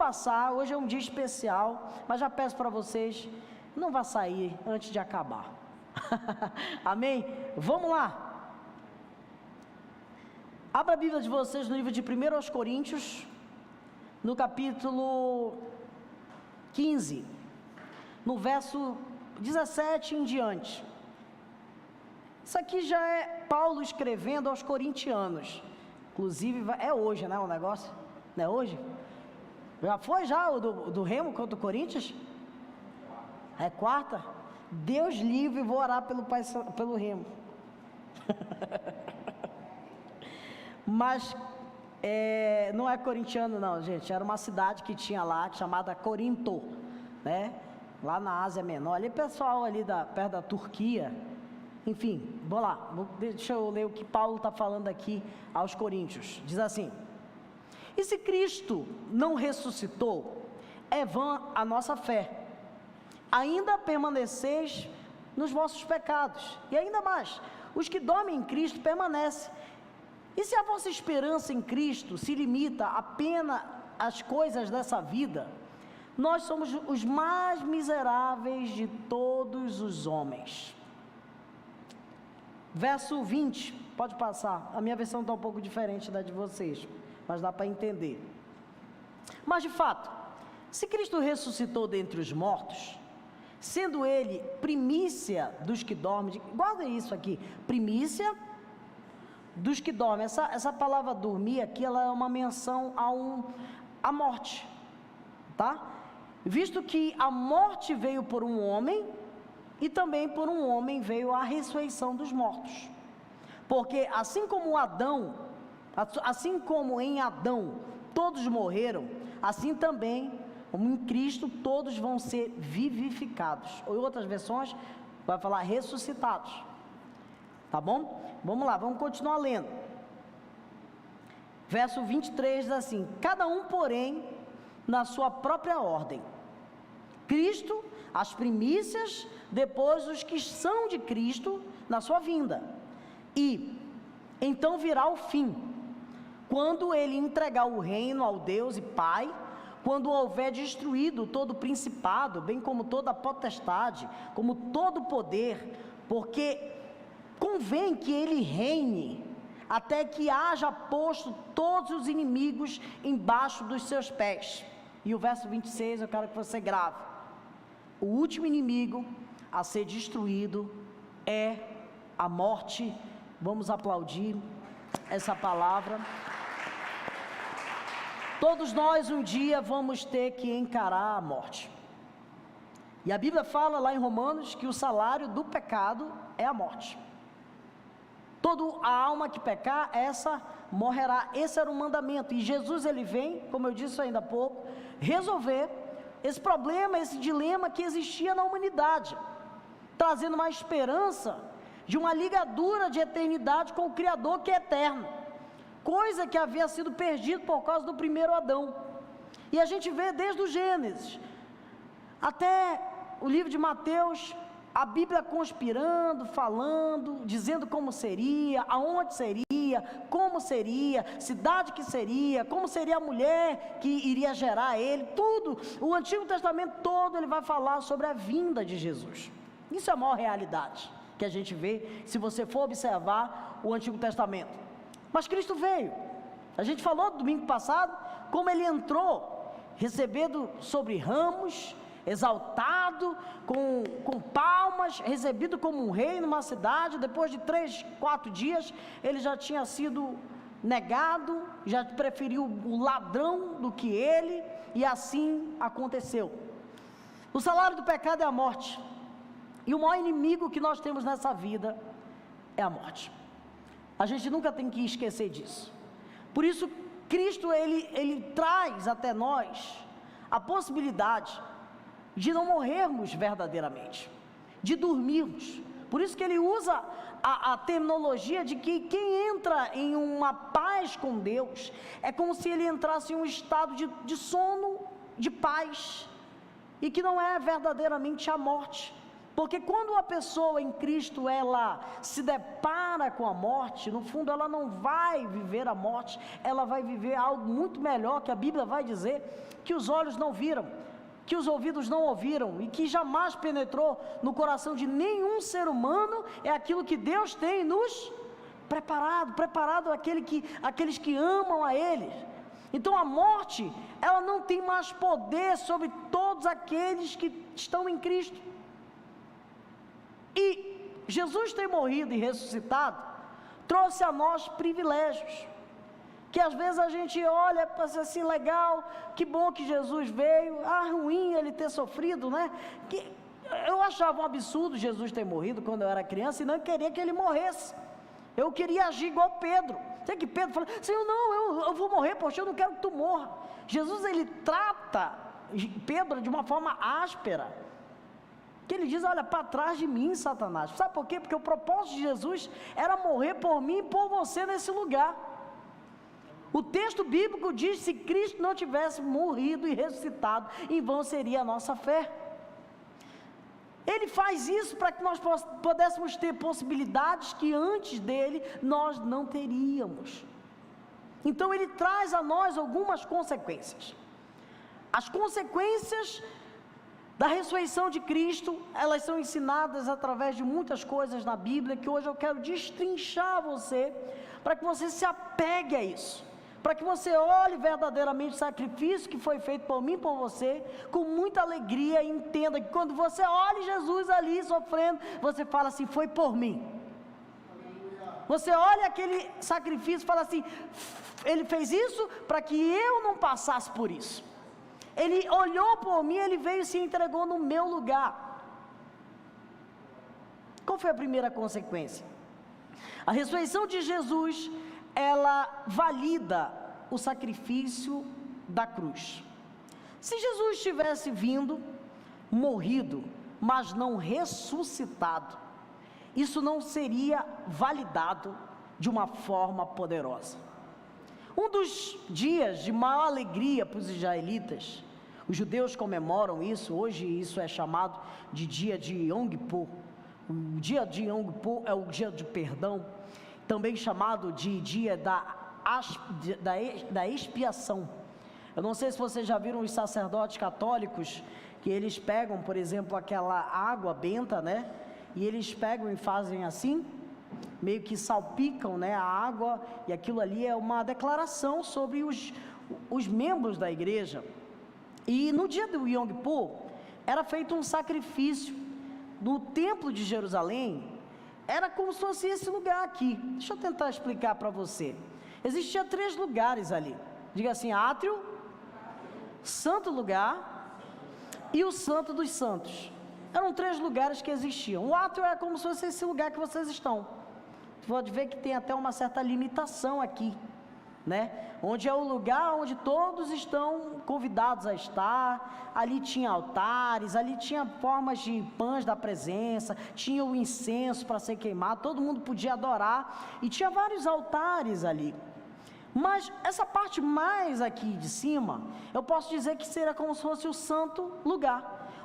passar, hoje é um dia especial, mas já peço para vocês, não vá sair antes de acabar. Amém? Vamos lá. Abra a Bíblia de vocês no livro de 1 aos Coríntios, no capítulo 15, no verso 17 em diante. Isso aqui já é Paulo escrevendo aos corintianos. Inclusive, é hoje, né, o negócio? Não é hoje? Já foi já o do Remo contra o Corinthians? É quarta? Deus livre, vou orar pelo Remo. Mas não é corintiano não, gente. Era uma cidade que tinha lá, chamada Corinto, né? Lá na Ásia Menor. Ali pessoal ali perto da Turquia. Enfim, vamos lá. Deixa eu ler o que Paulo está falando aqui aos Coríntios. Diz assim: e se Cristo não ressuscitou, é vã a nossa fé, ainda permaneceis nos vossos pecados, e ainda mais, os que dormem em Cristo permanecem. E se a vossa esperança em Cristo se limita apenas às coisas dessa vida, nós somos os mais miseráveis de todos os homens. Verso 20, pode passar, a minha versão está um pouco diferente da de vocês, mas dá para entender. Mas de fato, se Cristo ressuscitou dentre os mortos, sendo ele primícia dos que dormem, guardem isso aqui, primícia dos que dormem. Essa palavra dormir aqui, ela é uma menção à morte, tá? Visto que a morte veio por um homem, e também por um homem veio a ressurreição dos mortos. Porque assim como em Adão todos morreram, assim também, como em Cristo, todos vão ser vivificados. Ou em outras versões, vai falar ressuscitados. Tá bom? Vamos lá, vamos continuar lendo. Verso 23 diz assim: cada um, porém, na sua própria ordem. Cristo, as primícias, depois os que são de Cristo na sua vinda. E então virá o fim, quando ele entregar o reino ao Deus e Pai, quando houver destruído todo o principado, bem como toda a potestade, como todo o poder, porque convém que ele reine, até que haja posto todos os inimigos embaixo dos seus pés. E o verso 26 eu quero que você grave: o último inimigo a ser destruído é a morte. Vamos aplaudir essa palavra. Todos nós um dia vamos ter que encarar a morte. E a Bíblia fala lá em Romanos que o salário do pecado é a morte. Toda a alma que pecar, essa morrerá. Esse era o mandamento. E Jesus, ele vem, como eu disse ainda há pouco, resolver esse problema, esse dilema que existia na humanidade, trazendo uma esperança de uma ligadura de eternidade com o Criador, que é eterno, coisa que havia sido perdida por causa do primeiro Adão. E a gente vê desde o Gênesis até o livro de Mateus, a Bíblia conspirando, falando, dizendo como seria, aonde seria, como seria, cidade que seria, como seria a mulher que iria gerar ele, tudo. O Antigo Testamento todo ele vai falar sobre a vinda de Jesus. Isso é a maior realidade que a gente vê, se você for observar o Antigo Testamento. Mas Cristo veio. A gente falou domingo passado, como ele entrou, recebendo sobre ramos, exaltado, com palmas, recebido como um rei numa cidade. Depois de 3, 4 dias, ele já tinha sido negado, já preferiu o ladrão do que ele, e assim aconteceu. O salário do pecado é a morte, e o maior inimigo que nós temos nessa vida é a morte. A gente nunca tem que esquecer disso. Por isso, Cristo, ele traz até nós a possibilidade de não morrermos verdadeiramente, de dormirmos. Por isso que ele usa a terminologia de que quem entra em uma paz com Deus, é como se ele entrasse em um estado de sono, de paz, e que não é verdadeiramente a morte, Porque quando a pessoa em Cristo, ela se depara com a morte, no fundo ela não vai viver a morte, ela vai viver algo muito melhor, que a Bíblia vai dizer, que os olhos não viram, que os ouvidos não ouviram, e que jamais penetrou no coração de nenhum ser humano, é aquilo que Deus tem nos preparado aqueles que amam a Ele. Então a morte, ela não tem mais poder sobre todos aqueles que estão em Cristo. E Jesus ter morrido e ressuscitado, trouxe a nós privilégios, que às vezes a gente olha e pensa assim, legal, que bom que Jesus veio, ruim ele ter sofrido, né? Eu achava um absurdo Jesus ter morrido quando eu era criança, e não queria que ele morresse. Eu queria agir igual Pedro. Sei que Pedro falou, Senhor, não, eu vou morrer, poxa, eu não quero que tu morra. Jesus, ele trata Pedro de uma forma áspera, que ele diz, olha, para trás de mim, Satanás. Sabe por quê? Porque o propósito de Jesus era morrer por mim e por você nesse lugar. O texto bíblico diz, se Cristo não tivesse morrido e ressuscitado, em vão seria a nossa fé. Ele faz isso para que nós pudéssemos ter possibilidades que antes dele nós não teríamos. Então ele traz a nós algumas consequências. As consequências da ressurreição de Cristo, elas são ensinadas através de muitas coisas na Bíblia, que hoje eu quero destrinchar você, para que você se apegue a isso, para que você olhe verdadeiramente o sacrifício que foi feito por mim e por você, com muita alegria, e entenda que quando você olha Jesus ali sofrendo, você fala assim, foi por mim. Você olha aquele sacrifício e fala assim, ele fez isso para que eu não passasse por isso. Ele olhou por mim, ele veio e se entregou no meu lugar. Qual foi a primeira consequência? A ressurreição de Jesus, ela valida o sacrifício da cruz. Se Jesus tivesse vindo, morrido, mas não ressuscitado, isso não seria validado de uma forma poderosa. Um dos dias de maior alegria para os israelitas, os judeus comemoram isso, hoje isso é chamado de dia de Yom Kippur. O dia de Yom Kippur é o dia de perdão, também chamado de dia da expiação. Eu não sei se vocês já viram os sacerdotes católicos, que eles pegam, por exemplo, aquela água benta, né? E eles pegam e fazem assim, meio que salpicam, né, a água, e aquilo ali é uma declaração sobre os membros da igreja. E no dia do Yom Kippur, era feito um sacrifício no templo de Jerusalém, era como se fosse esse lugar aqui. Deixa eu tentar explicar para você. Existia 3 lugares ali, diga assim, átrio, santo lugar e o santo dos santos. Eram 3 lugares que existiam. O átrio é como se fosse esse lugar que vocês estão. Pode ver que tem até uma certa limitação aqui, né? Onde é o lugar onde todos estão convidados a estar. Ali tinha altares, ali tinha formas de pães da presença, tinha o incenso para ser queimado, todo mundo podia adorar, e tinha vários altares ali. Mas essa parte mais aqui de cima, eu posso dizer que seria como se fosse o santo lugar,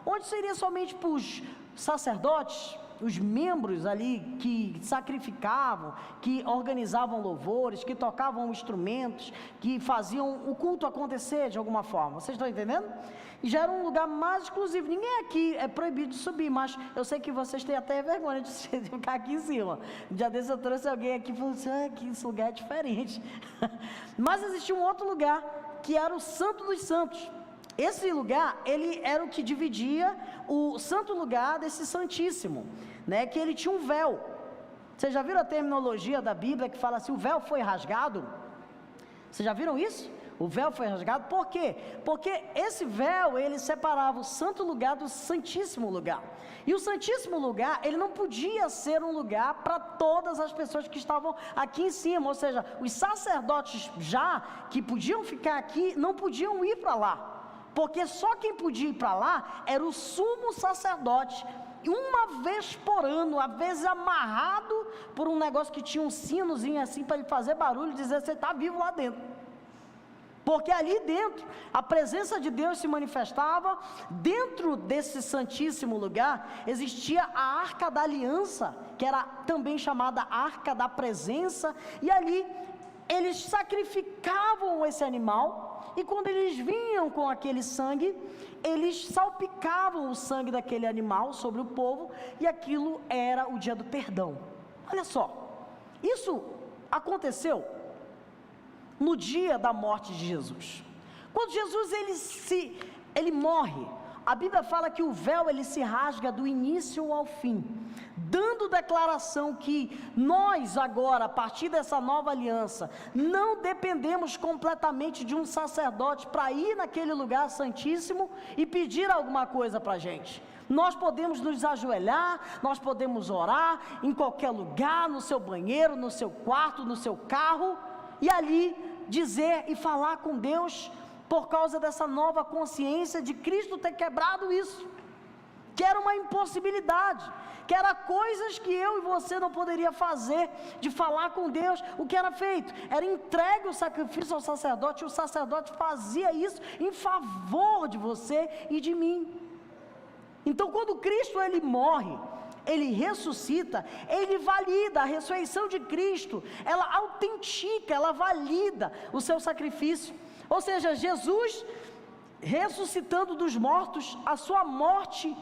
onde seria somente para os sacerdotes, os membros ali que sacrificavam, que organizavam louvores, que tocavam instrumentos, que faziam o culto acontecer de alguma forma. Vocês estão entendendo? E já era um lugar mais exclusivo. Ninguém aqui é proibido de subir, mas eu sei que vocês têm até vergonha de ficar aqui em cima. Um dia desses eu trouxe alguém aqui e falou assim, que esse lugar é diferente. Mas existia um outro lugar, que era o Santo dos Santos. Esse lugar, ele era o que dividia o santo lugar desse santíssimo, né? Que ele tinha um véu. Vocês já viram a terminologia da Bíblia que fala assim, o véu foi rasgado? Vocês já viram isso? O véu foi rasgado, por quê? Porque esse véu, ele separava o santo lugar do santíssimo lugar. E o santíssimo lugar, ele não podia ser um lugar para todas as pessoas que estavam aqui em cima, ou seja, os sacerdotes já, que podiam ficar aqui, não podiam ir para lá. Porque só quem podia ir para lá era o sumo sacerdote, uma vez por ano, às vezes amarrado por um negócio que tinha um sinozinho assim para ele fazer barulho e dizer, você está vivo lá dentro. porque ali dentro, a presença de Deus se manifestava. Dentro desse santíssimo lugar, existia a Arca da Aliança, que era também chamada Arca da Presença, e ali eles sacrificavam esse animal, e quando eles vinham com aquele sangue, eles salpicavam o sangue daquele animal sobre o povo, e aquilo era o dia do perdão. Olha só, isso aconteceu no dia da morte de Jesus. Quando Jesus ele morre, a Bíblia fala que o véu ele se rasga do início ao fim, dando declaração que nós agora, a partir dessa nova aliança, não dependemos completamente de um sacerdote para ir naquele lugar santíssimo e pedir alguma coisa para a gente. Nós podemos nos ajoelhar, nós podemos orar em qualquer lugar, no seu banheiro, no seu quarto, no seu carro, e ali dizer e falar com Deus, por causa dessa nova consciência de Cristo ter quebrado isso, que era uma impossibilidade, que era coisas que eu e você não poderia fazer, de falar com Deus. O que era feito? Era entregue o sacrifício ao sacerdote, e o sacerdote fazia isso em favor de você e de mim. Então quando Cristo ele morre, ele ressuscita, ele valida a ressurreição de Cristo, ela autentica, ela valida o seu sacrifício. Ou seja, Jesus ressuscitando dos mortos, a sua morte,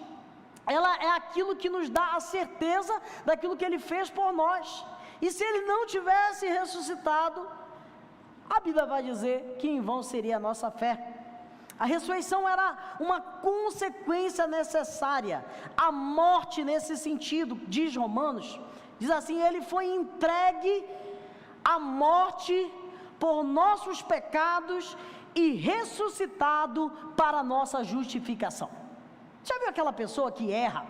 ela é aquilo que nos dá a certeza daquilo que ele fez por nós. E se ele não tivesse ressuscitado, a Bíblia vai dizer que em vão seria a nossa fé. A ressurreição era uma consequência necessária. A morte, nesse sentido, diz Romanos, diz assim: ele foi entregue à morte por nossos pecados e ressuscitado para a nossa justificação. Já viu aquela pessoa que erra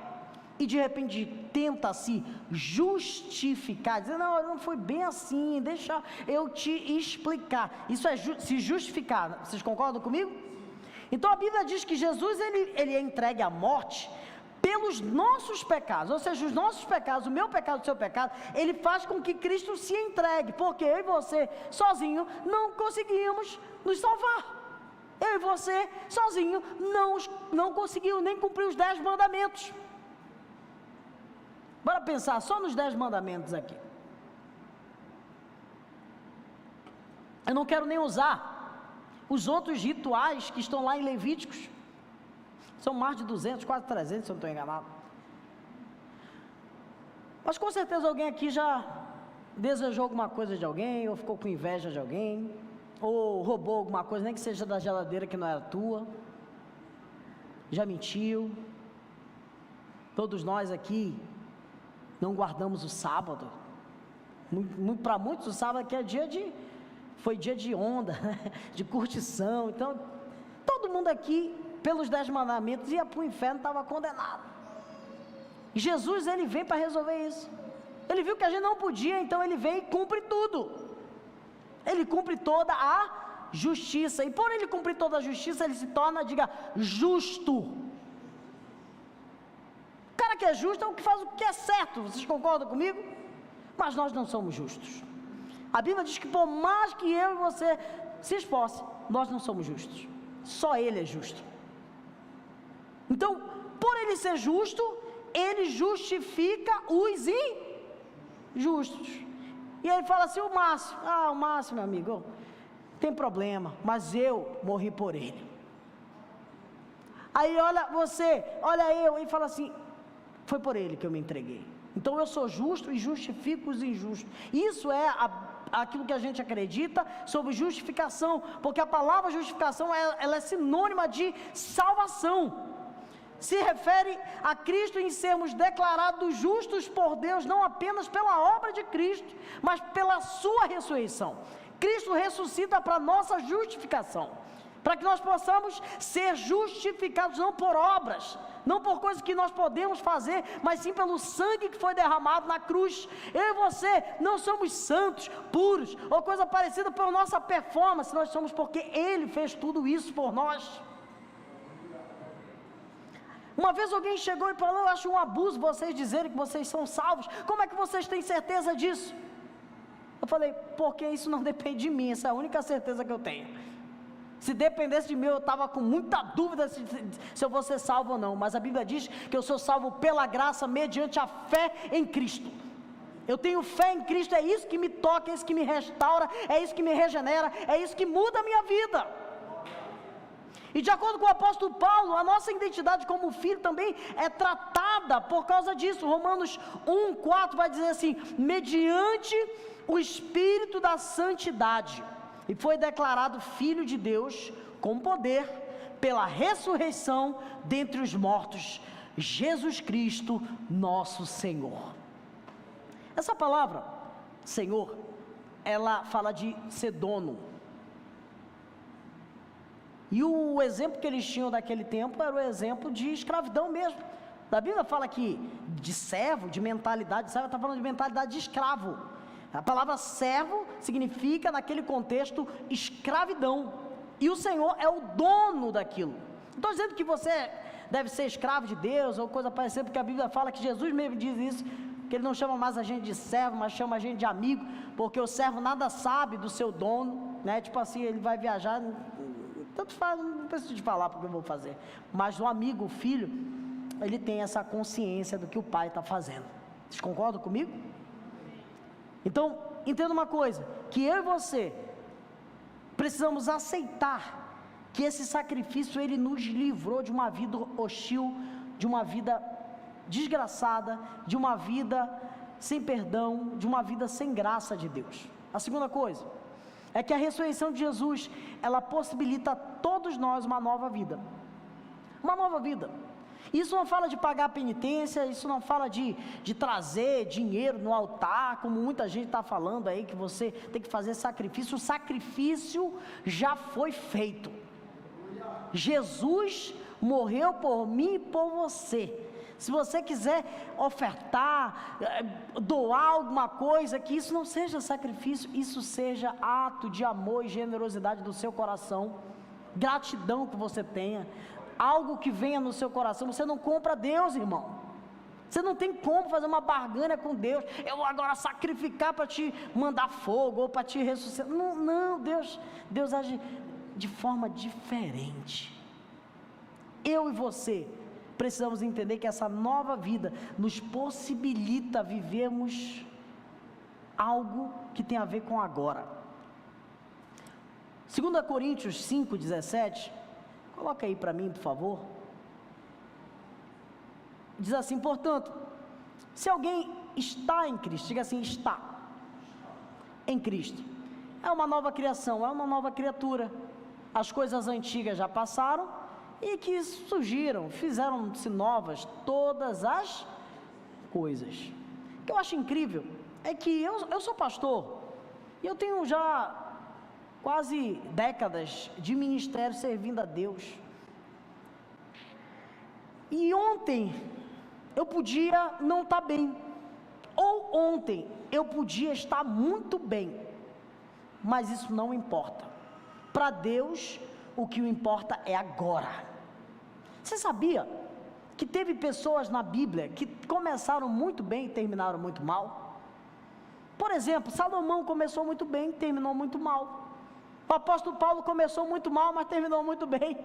e de repente tenta se justificar, dizendo: não foi bem assim, deixa eu te explicar. Isso é se justificar. Vocês concordam comigo? Então a Bíblia diz que Jesus ele é entregue à morte pelos nossos pecados, ou seja, os nossos pecados, o meu pecado, o seu pecado, ele faz com que Cristo se entregue, porque eu e você sozinho não conseguimos nos salvar. Eu e você sozinho não conseguimos nem cumprir os 10 mandamentos. Bora pensar só nos 10 mandamentos aqui. Eu não quero nem usar os outros rituais que estão lá em Levíticos. São mais de 200, quase 300, se eu não estou enganado. Mas com certeza alguém aqui já desejou alguma coisa de alguém, ou ficou com inveja de alguém, ou roubou alguma coisa, nem que seja da geladeira que não era tua. Já mentiu. Todos nós aqui não guardamos o sábado. Para muitos o sábado aqui foi dia de onda, de curtição. Então, todo mundo aqui, pelos 10 mandamentos, ia para o inferno, estava condenado. E Jesus, ele vem para resolver isso. Ele viu que a gente não podia, então ele vem e cumpre tudo. Ele cumpre toda a justiça. E por ele cumprir toda a justiça, ele se torna, diga, justo. O cara que é justo é o que faz o que é certo. Vocês concordam comigo? Mas nós não somos justos. A Bíblia diz que por mais que eu e você se esforce, nós não somos justos. Só ele é justo. Então, por ele ser justo, ele justifica os injustos. E aí ele fala assim: o Márcio, meu amigo, tem problema, mas eu morri por ele. Aí olha você, olha eu, e fala assim: foi por ele que eu me entreguei. Então eu sou justo e justifico os injustos. Isso é aquilo que a gente acredita sobre justificação, porque a palavra justificação ela é sinônima de salvação. Se refere a Cristo em sermos declarados justos por Deus, não apenas pela obra de Cristo, mas pela sua ressurreição. Cristo ressuscita para nossa justificação, para que nós possamos ser justificados não por obras, não por coisas que nós podemos fazer, mas sim pelo sangue que foi derramado na cruz. Eu e você não somos santos, puros, ou coisa parecida por nossa performance, nós somos porque Ele fez tudo isso por nós. Uma vez alguém chegou e falou: eu acho um abuso vocês dizerem que vocês são salvos, como é que vocês têm certeza disso? Eu falei: porque isso não depende de mim, essa é a única certeza que eu tenho. Se dependesse de mim, eu estava com muita dúvida se eu vou ser salvo ou não. Mas a Bíblia diz que eu sou salvo pela graça, mediante a fé em Cristo. Eu tenho fé em Cristo, é isso que me toca, é isso que me restaura, é isso que me regenera, é isso que muda a minha vida. E de acordo com o apóstolo Paulo, a nossa identidade como filho também é tratada por causa disso. Romanos 1:4 vai dizer assim: mediante o Espírito da Santidade, e foi declarado Filho de Deus com poder pela ressurreição dentre os mortos, Jesus Cristo, nosso Senhor. Essa palavra, Senhor, ela fala de ser dono. E o exemplo que eles tinham daquele tempo era o exemplo de escravidão mesmo. A Bíblia fala que de servo, de mentalidade de servo, está falando de mentalidade de escravo. A palavra servo significa, naquele contexto, escravidão. E o Senhor é o dono daquilo. Não estou dizendo que você deve ser escravo de Deus ou coisa parecida, porque a Bíblia fala que Jesus mesmo diz isso, que Ele não chama mais a gente de servo, mas chama a gente de amigo, porque o servo nada sabe do seu dono, né? Tipo assim, ele vai viajar, tanto faz, não preciso de falar porque eu vou fazer. Mas o amigo, o filho, ele tem essa consciência do que o pai está fazendo. Vocês concordam comigo? Então, entenda uma coisa, que eu e você precisamos aceitar que esse sacrifício, ele nos livrou de uma vida hostil, de uma vida desgraçada, de uma vida sem perdão, de uma vida sem graça de Deus. A segunda coisa é que a ressurreição de Jesus, ela possibilita a todos nós uma nova vida. Uma nova vida. Isso não fala de pagar penitência, isso não fala de trazer dinheiro no altar, como muita gente está falando aí, que você tem que fazer sacrifício. O sacrifício já foi feito. Jesus morreu por mim e por você. Se você quiser ofertar, doar alguma coisa, que isso não seja sacrifício, isso seja ato de amor e generosidade do seu coração, gratidão que você tenha, algo que venha no seu coração. Você não compra Deus, irmão. Você não tem como fazer uma barganha com Deus. Eu vou agora sacrificar para te mandar fogo ou para te ressuscitar. Não, Deus age de forma diferente. Eu e você precisamos entender que essa nova vida nos possibilita vivermos algo que tem a ver com agora. 2 Coríntios 5:17, coloca aí para mim, por favor. Diz assim: portanto, se alguém está em Cristo, diga assim, está em Cristo, é uma nova criação, é uma nova criatura. As coisas antigas já passaram, e que surgiram, fizeram-se novas todas as coisas. O que eu acho incrível é que eu sou pastor, e eu tenho já quase décadas de ministério servindo a Deus. E ontem eu podia não estar bem, ou ontem eu podia estar muito bem, mas isso não importa. Para Deus, o que importa é agora. Você sabia que teve pessoas na Bíblia que começaram muito bem e terminaram muito mal? Por exemplo, Salomão começou muito bem e terminou muito mal. O apóstolo Paulo começou muito mal, mas terminou muito bem.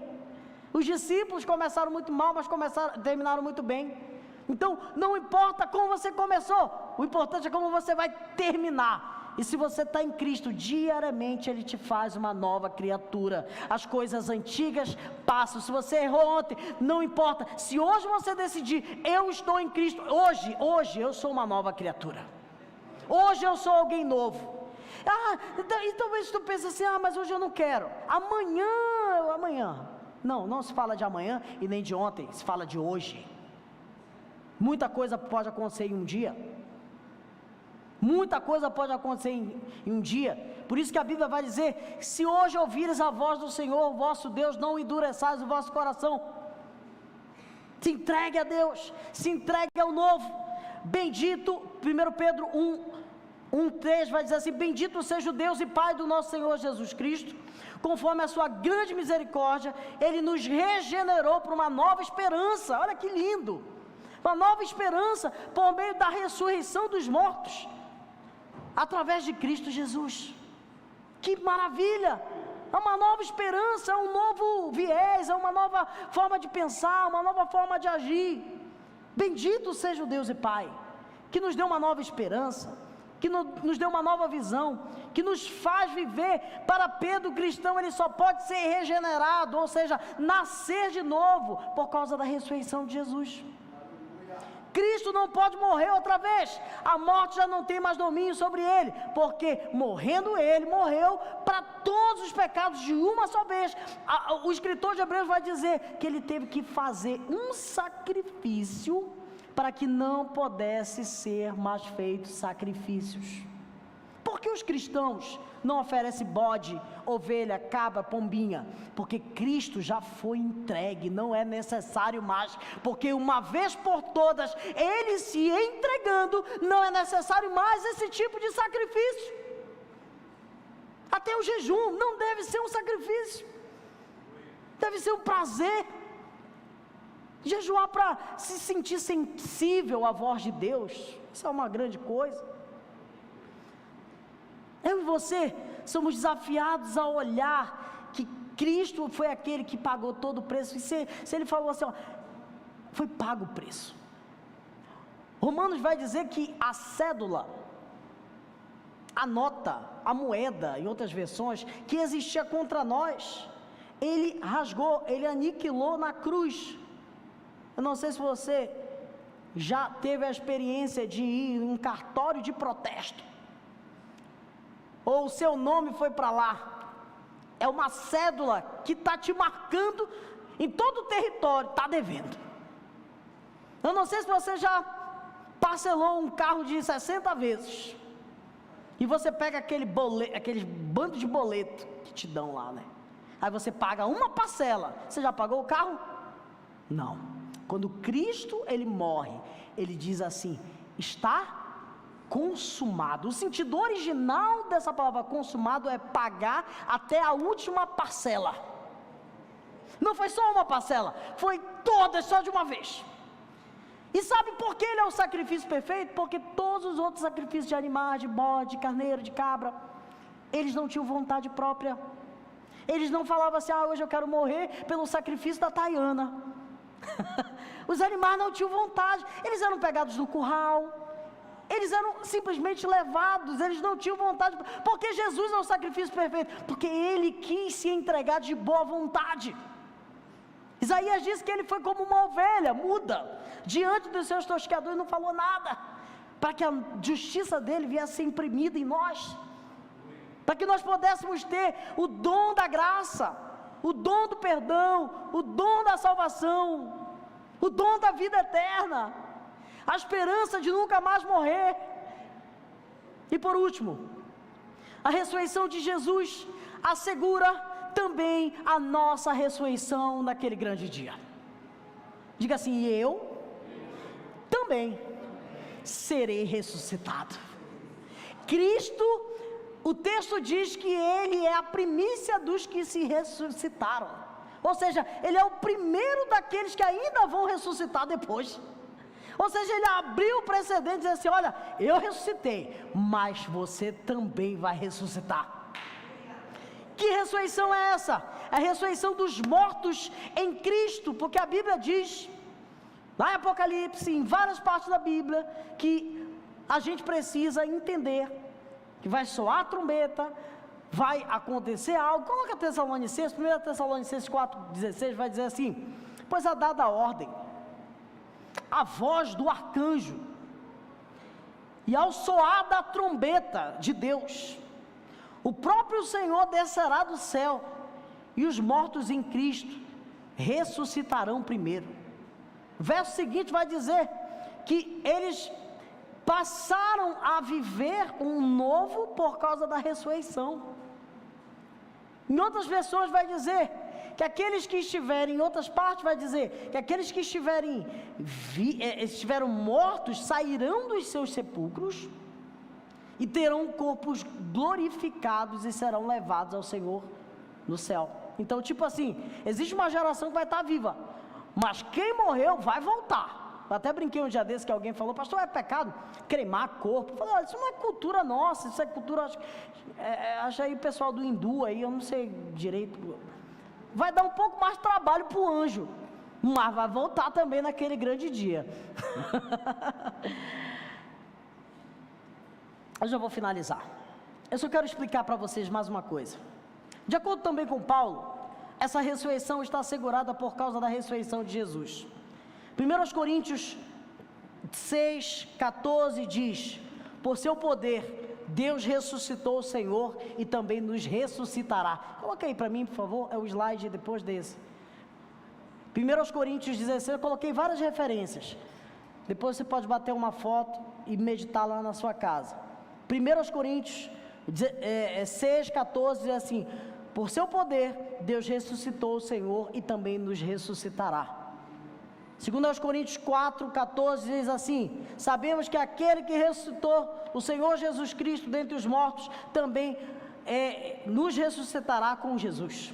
Os discípulos começaram muito mal, mas terminaram muito bem. Então, não importa como você começou, o importante é como você vai terminar. E se você está em Cristo, diariamente Ele te faz uma nova criatura. As coisas antigas passam. Se você errou ontem, não importa. Se hoje você decidir, eu estou em Cristo, hoje eu sou uma nova criatura. Hoje eu sou alguém novo. E talvez tu pense assim, mas hoje eu não quero. Amanhã. Não se fala de amanhã e nem de ontem, se fala de hoje. Muita coisa pode acontecer em um dia. Muita coisa pode acontecer em um dia. Por isso que a Bíblia vai dizer: se hoje ouvires a voz do Senhor, vosso Deus, não endureçais o vosso coração. Se entregue a Deus, se entregue ao novo. Bendito, 1 Pedro 1:3 vai dizer assim: bendito seja o Deus e Pai do nosso Senhor Jesus Cristo, conforme a sua grande misericórdia, Ele nos regenerou para uma nova esperança. Olha que lindo! Uma nova esperança por meio da ressurreição dos mortos, através de Cristo Jesus. Que maravilha! há uma nova esperança, há um novo viés, há uma nova forma de pensar, uma nova forma de agir. Bendito seja o Deus e Pai, que nos deu uma nova esperança, que nos deu uma nova visão, que nos faz viver. Para Pedro, o cristão, ele só pode ser regenerado, ou seja, nascer de novo, por causa da ressurreição de Jesus. Cristo não pode morrer outra vez, a morte já não tem mais domínio sobre ele, porque morrendo ele, morreu para todos os pecados de uma só vez. O escritor de Hebreus vai dizer que ele teve que fazer um sacrifício para que não pudesse ser mais feitos sacrifícios. Por que os cristãos não oferecem bode, ovelha, cabra, pombinha? Porque Cristo já foi entregue, não é necessário mais, porque uma vez por todas, Ele se entregando, não é necessário mais esse tipo de sacrifício. Até o jejum não deve ser um sacrifício, deve ser um prazer. Jejuar para se sentir sensível à voz de Deus, isso é uma grande coisa. Eu e você somos desafiados a olhar que Cristo foi aquele que pagou todo o preço. E se ele falou assim, ó, foi pago o preço. Romanos vai dizer que a cédula, a nota, a moeda, em outras versões, que existia contra nós, ele rasgou, ele aniquilou na cruz. Eu não sei se você já teve a experiência de ir em um cartório de protesto, ou o seu nome foi para lá. É uma cédula que está te marcando em todo o território, está devendo. Eu não sei se você já parcelou um carro de 60 vezes, e você pega aquele bando de boleto que te dão lá, né? Aí você paga uma parcela. Você já pagou o carro? Não. Quando Cristo, ele morre, ele diz assim, está consumado. O sentido original dessa palavra consumado é pagar até a última parcela. Não foi só uma parcela, foi todas só de uma vez. E sabe por que ele é o sacrifício perfeito? Porque todos os outros sacrifícios de animais, de bode, de carneiro, de cabra, eles não tinham vontade própria. Eles não falavam assim, hoje eu quero morrer pelo sacrifício da Tayana. Os animais não tinham vontade, eles eram pegados no curral, eles eram simplesmente levados, eles não tinham vontade, porque Jesus é o sacrifício perfeito, porque ele quis se entregar de boa vontade. Isaías diz que ele foi como uma ovelha muda, diante dos seus tosqueadores, não falou nada, para que a justiça dele viesse imprimida em nós, para que nós pudéssemos ter o dom da graça, o dom do perdão, o dom da salvação, o dom da vida eterna, a esperança de nunca mais morrer. E por último, a ressurreição de Jesus assegura também a nossa ressurreição naquele grande dia. Diga assim, eu também serei ressuscitado. Cristo, o texto diz que ele é a primícia dos que se ressuscitaram, ou seja, ele é o primeiro daqueles que ainda vão ressuscitar depois. Ou seja, ele abriu o precedente e disse assim, olha, eu ressuscitei, mas você também vai ressuscitar. Que ressurreição é essa? É a ressurreição dos mortos em Cristo, porque a Bíblia diz, lá em Apocalipse, em várias partes da Bíblia, que a gente precisa entender que vai soar a trombeta, vai acontecer algo. Coloca Tessalonicenses, 1 Tessalonicenses 4,16 vai dizer assim, pois é dada a ordem, a voz do arcanjo, e ao soar da trombeta de Deus, o próprio Senhor descerá do céu, e os mortos em Cristo ressuscitarão primeiro. O verso seguinte vai dizer que eles passaram a viver um novo por causa da ressurreição. Em outras versões vai dizer que aqueles que estiverem, em outras partes vai dizer que aqueles que estiveram mortos sairão dos seus sepulcros e terão corpos glorificados e serão levados ao Senhor no céu. Então, tipo assim, existe uma geração que vai estar viva, mas quem morreu vai voltar. Eu até brinquei um dia desse que alguém falou, pastor, é pecado cremar corpo? Eu falei, olha, isso não é cultura nossa, isso é cultura, acho aí o pessoal do hindu aí, eu não sei direito, vai dar um pouco mais de trabalho para o anjo, mas vai voltar também naquele grande dia. Eu já vou finalizar. Eu só quero explicar para vocês mais uma coisa. De acordo também com Paulo, essa ressurreição está assegurada por causa da ressurreição de Jesus. 1 Coríntios 6,14 diz, por seu poder, Deus ressuscitou o Senhor e também nos ressuscitará. Coloca aí para mim, por favor, é o slide depois desse. 1 Coríntios 16, eu coloquei várias referências. Depois você pode bater uma foto e meditar lá na sua casa. 1 Coríntios 6,14 diz assim, por seu poder, Deus ressuscitou o Senhor e também nos ressuscitará. 2 Coríntios 4,14 diz assim, sabemos que aquele que ressuscitou o Senhor Jesus Cristo dentre os mortos, também nos ressuscitará com Jesus.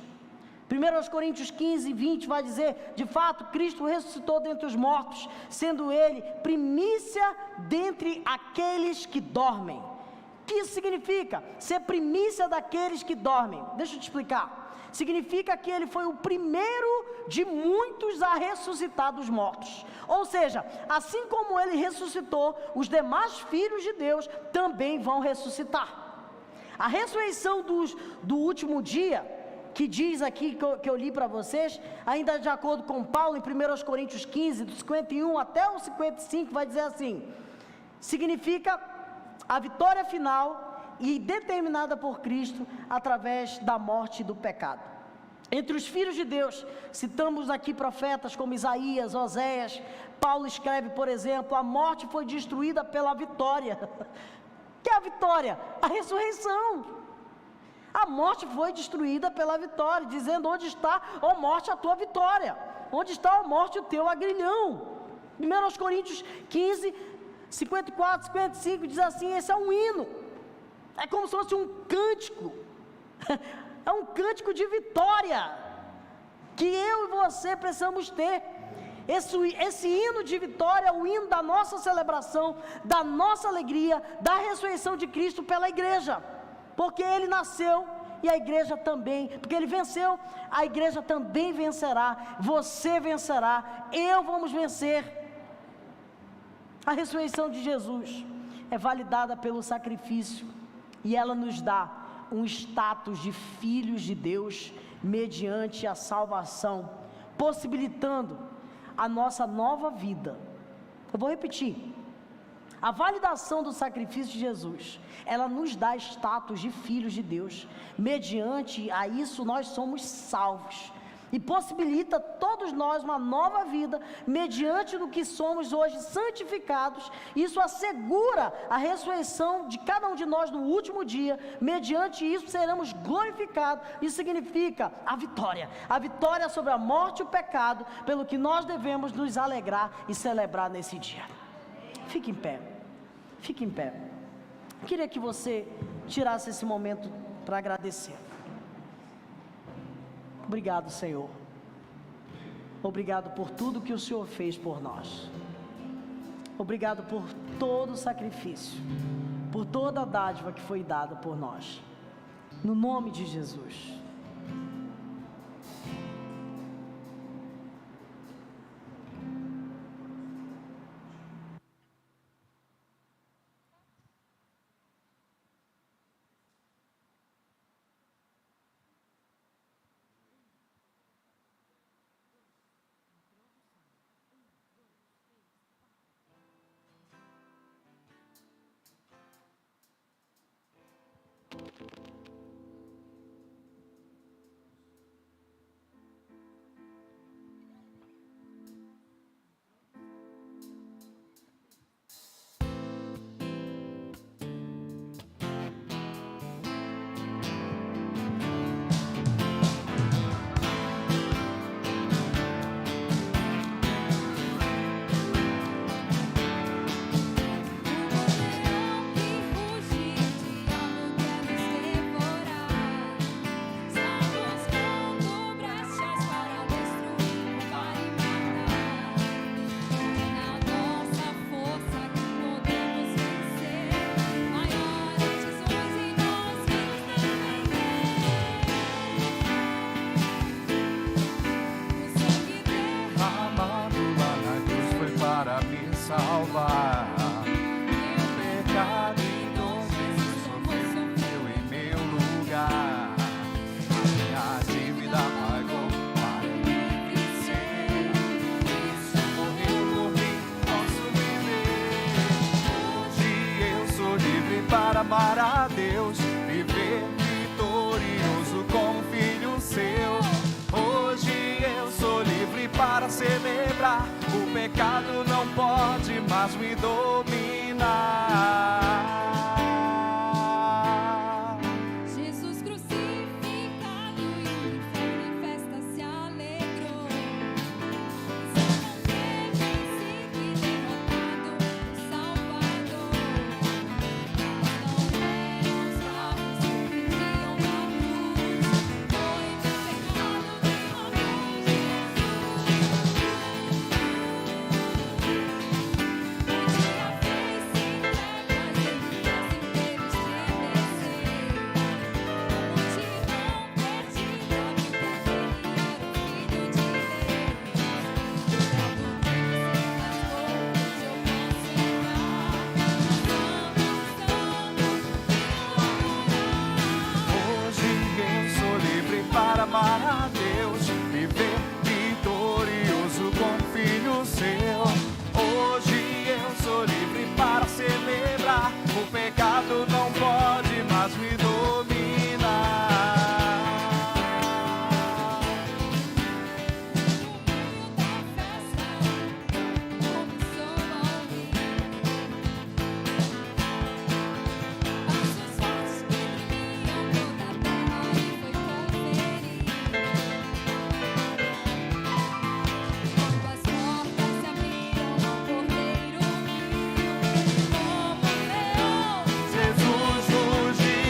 1 Coríntios 15:20 vai dizer, de fato, Cristo ressuscitou dentre os mortos, sendo Ele primícia dentre aqueles que dormem. O que isso significa? Ser primícia daqueles que dormem. Deixa eu te explicar. Significa que Ele foi o primeiro de muitos a ressuscitar dos mortos. Ou seja, assim como Ele ressuscitou, os demais filhos de Deus também vão ressuscitar. A ressurreição do último dia, que diz aqui, que eu li para vocês, ainda de acordo com Paulo, em 1 Coríntios 15, do 51 até o 55, vai dizer assim, significa a vitória final e determinada por Cristo através da morte do pecado. Entre os filhos de Deus, citamos aqui profetas como Isaías, Oséias. Paulo escreve, por exemplo, a morte foi destruída pela vitória. Que é a vitória? A ressurreição. A morte foi destruída pela vitória, dizendo, onde está, ó morte, a tua vitória? Onde está, ó morte, o teu agrilhão? 1 Coríntios 15, 54, 55, diz assim, esse é um hino. É como se fosse um cântico. É um cântico de vitória, que eu e você precisamos ter. Esse hino de vitória é o hino da nossa celebração, da nossa alegria, da ressurreição de Cristo pela igreja. Porque Ele nasceu e a igreja também, porque Ele venceu, a igreja também vencerá, você vencerá, vamos vencer. A ressurreição de Jesus é validada pelo sacrifício e ela nos dá um status de filhos de Deus mediante a salvação, possibilitando a nossa nova vida. Eu vou repetir. A validação do sacrifício de Jesus, ela nos dá status de filhos de Deus. Mediante a isso nós somos salvos. E possibilita todos nós uma nova vida, mediante do que somos hoje santificados. Isso assegura a ressurreição de cada um de nós no último dia. Mediante isso seremos glorificados. Isso significa a vitória sobre a morte e o pecado, pelo que nós devemos nos alegrar e celebrar nesse dia. Fique em pé. Fique em pé. Eu queria que você tirasse esse momento para agradecer. Obrigado, Senhor. Obrigado por tudo que o Senhor fez por nós. Obrigado por todo o sacrifício, por toda a dádiva que foi dada por nós. No nome de Jesus. não pode mais me dominar. Jesus crucificado e o inferno em festa se alegrou. Só não teve vencido e derrotado o Salvador. Não eram os bravos que vendiam na cruz. Foi o pecado do amor de Hoje eu sou livre para amar a Deus, viver vitorioso como filho seu. Hoje eu sou livre para celebrar, o pecado não pode mais me dominar. Jesus fugiu.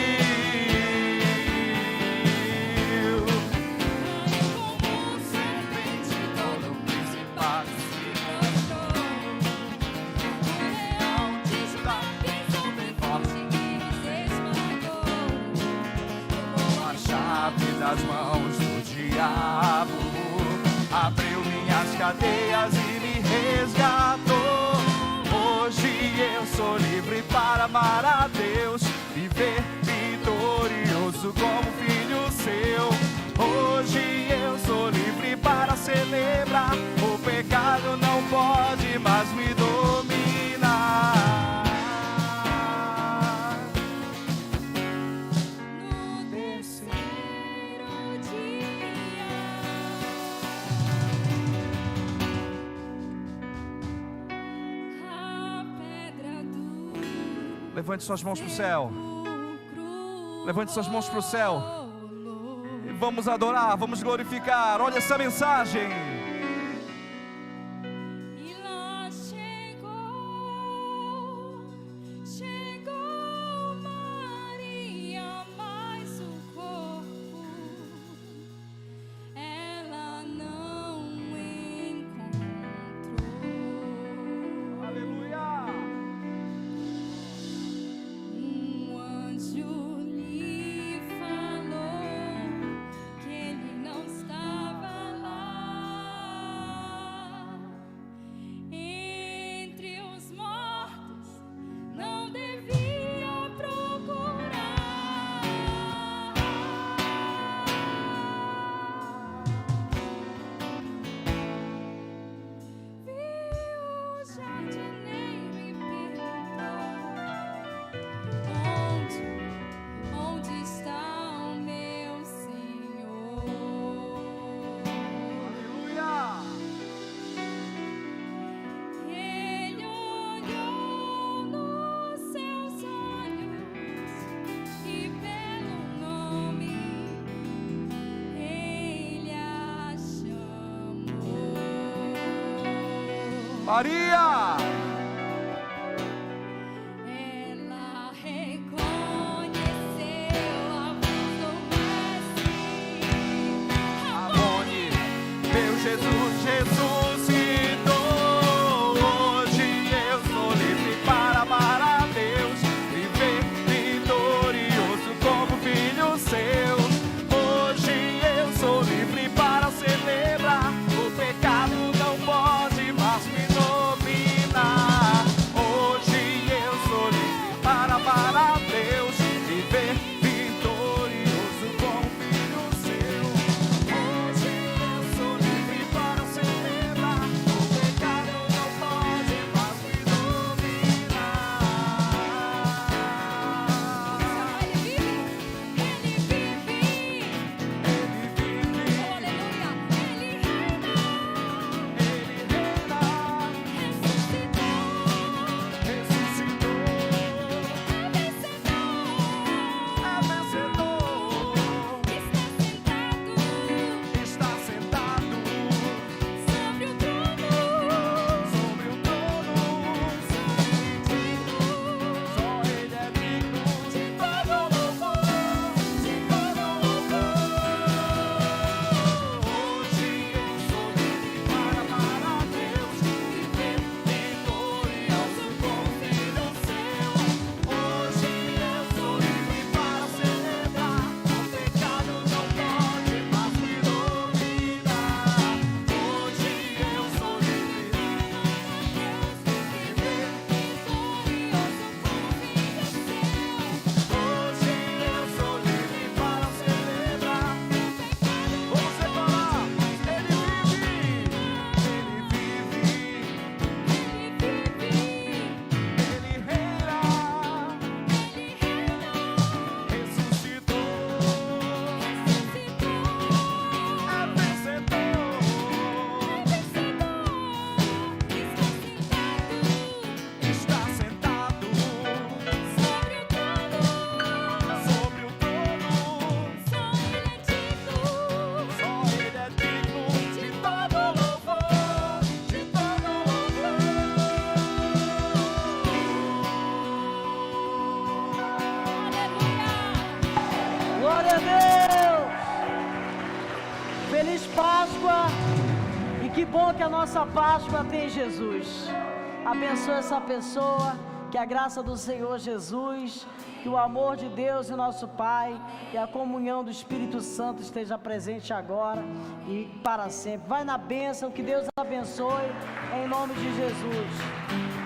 Todo principado se a chave das mãos do diabo, abriu minhas cadeias e me resgatou. Hoje eu sou livre para amar a Deus, viver vitorioso como filho seu. Hoje eu sou livre para celebrar, o pecado não pode mais me dominar. No terceiro dia, a pedra do Levante suas mãos para o céu. Levante suas mãos para o céu. E vamos adorar, vamos glorificar. Olha essa mensagem. E lá chegou Maria, mas o corpo ela não encontrou. Aleluia. Um anjo lhe falou que ele não estava lá. Entre os mortos não devia procurar. Viu o jardineiro e perguntou: onde está o meu Senhor? Aleluia. Ele olhou nos seus olhos e pelo nome ele a chamou. Maria. Ela reconheceu a voz do Mestre. Ramone, meu Jesus ressuscitou. Hoje eu sou livre para amar a Deus, viver vitorioso como filho seu. Hoje eu sou livre para celebrar, o pecado não pode mais me dominar. Hoje eu sou livre para amar a Deus, viver vitorioso como filho seu. Hoje eu sou livre para celebrar. bom que a nossa Páscoa tem Jesus. Abençoa essa pessoa, que a graça do Senhor Jesus, que o amor de Deus e nosso Pai e a comunhão do Espírito Santo esteja presente agora e para sempre. Vai na bênção, que Deus abençoe, em nome de Jesus.